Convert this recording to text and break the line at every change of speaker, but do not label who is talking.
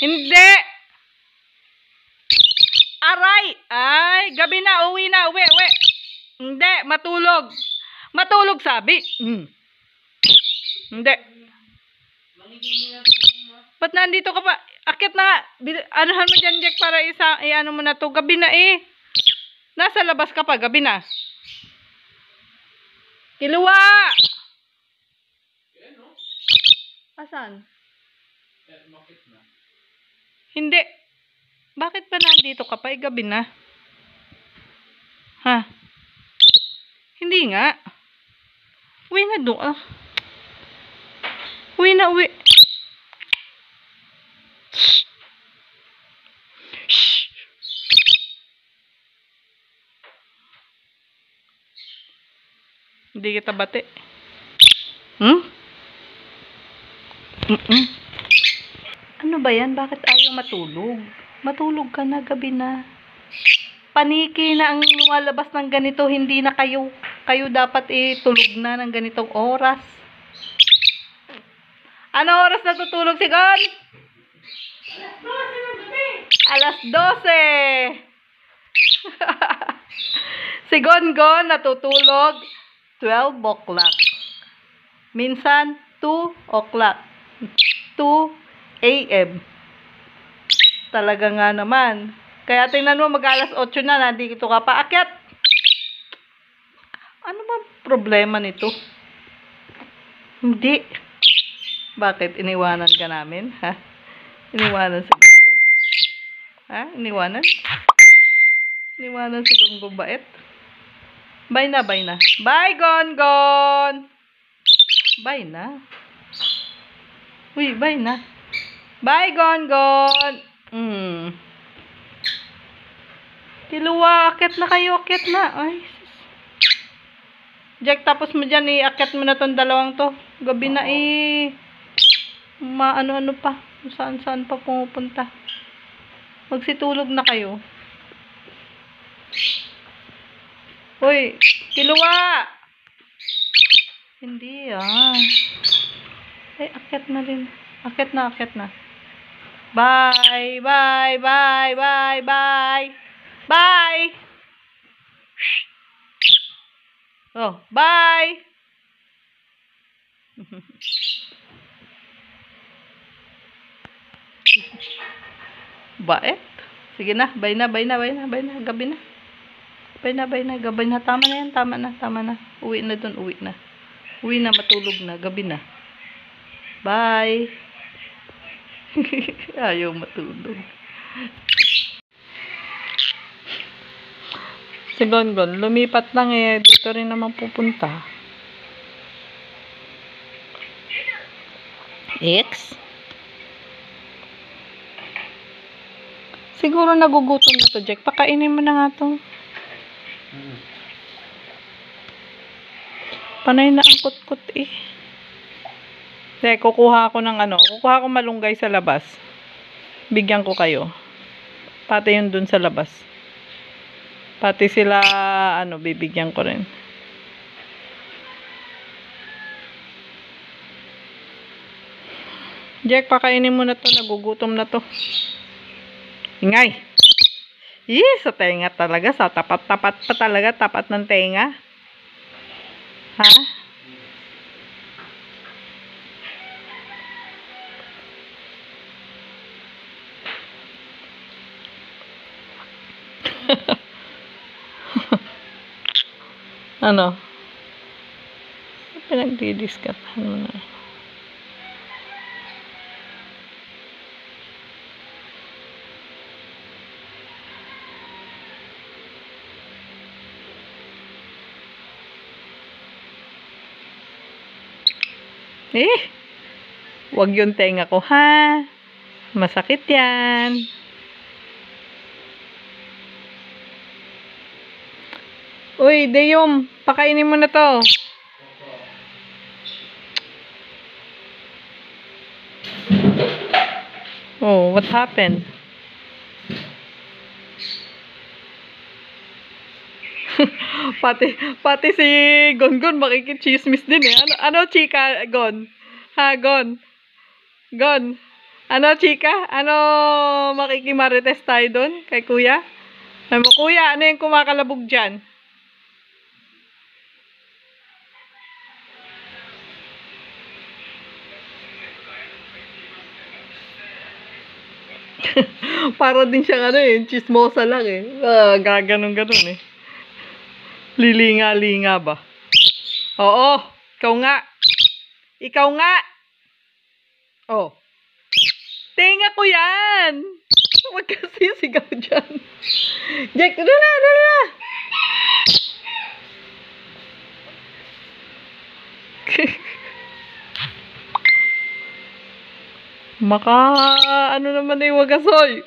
Hindi. Aray. Ay, gabi na. Uwi na. Uwi. Hindi. Matulog. Matulog sabi. Hindi. Ba't nandito ka pa? Akit na. Anuhan mo dyan, Jack, para ano mo na to. Gabi na eh. Nasa labas ka pa. Gabi na. Kiluwa! Asan? Hindi. Bakit ba nandito ka pa? Gabi na. Ha? Hindi nga. Uwi na doon. Uwi na, uwi. Hindi kita bate. Ano ba yan? Bakit ayaw matulog? Matulog ka na, gabi na. Paniki na ang lumalabas ng ganito. Hindi na kayo. Kayo dapat tulog na ng ganitong oras. Ano oras natutulog si Gon? Alas 12. Si Gon natutulog 12 o'clock. Minsan 2 o'clock. 2 a.m. Talaga nga naman. Kaya tingnan mo, mag-alas 8 na, nandito ka pa. Akyat! Ano ba problema nito? Hindi. Bakit? Iniwanan ka namin? Ha? Iniwanan si Gonggong? Ha? Iniwanan? Iniwanan si Gonggong bait? Bye na, bye na. Bye, Gonggong! Bye na. Uy, bye na. Bye, Gonggong! Kiluwa, akit na kayo, akit na. Ay, Jack, tapos mo dyan, akit mo na tong dalawang to. Gabi na ano-ano pa. Saan-saan pa pumupunta. Magsitulog na kayo. Hoy, kiluwa! Hindi Ay, akit na rin. Akit na. Bye, bye, bye, bye, bye. Bye! Oh, bye! Bait? Sige na, bye na. Gabi na. Bye na. Gabi na. Tama na. Uwi na dun, uwi na. Uwi na, matulog na. Gabi na. Bye! Ayaw matulog. Si Gonggong, lumipat lang dito rin naman pupunta. X? Siguro nagugutom na to, Jack. Pakainin mo na nga to. Panay na ang kutkot kukuha ako ng kukuha ko malunggay sa labas. Bigyan ko kayo. Pati yun dun sa labas. Pati sila, bibigyan ko rin. Jack, pakainin mo na to. Nagugutom na to. Ingay! Sa tenga talaga. Sa tapat-tapat pa talaga. Tapat ng tenga. Ha? Ano? Pinagdidiskatahan mo na. Wag yung tenga ko, ha? Masakit yan. Uy, Deyom, pakainin mo na to. Oh, what happened? pati si Gonggong makikichismis din eh. Ano chika, Gon? Ha, Gon? Ano, chika? Ano, makikimarites tayo doon kay kuya? Sabi mo, kuya, ano yung kumakalabog dyan? Para din siyang ano eh, chismosa lang eh. Gaganon-ganon eh. Lilinga-linga ba? Oo, ikaw nga. Ikaw nga. Oh. Tenga ko yan. Huwag ka sisigaw dyan. Jack, doon na, doon na. Maka, ano naman eh, wagasoy.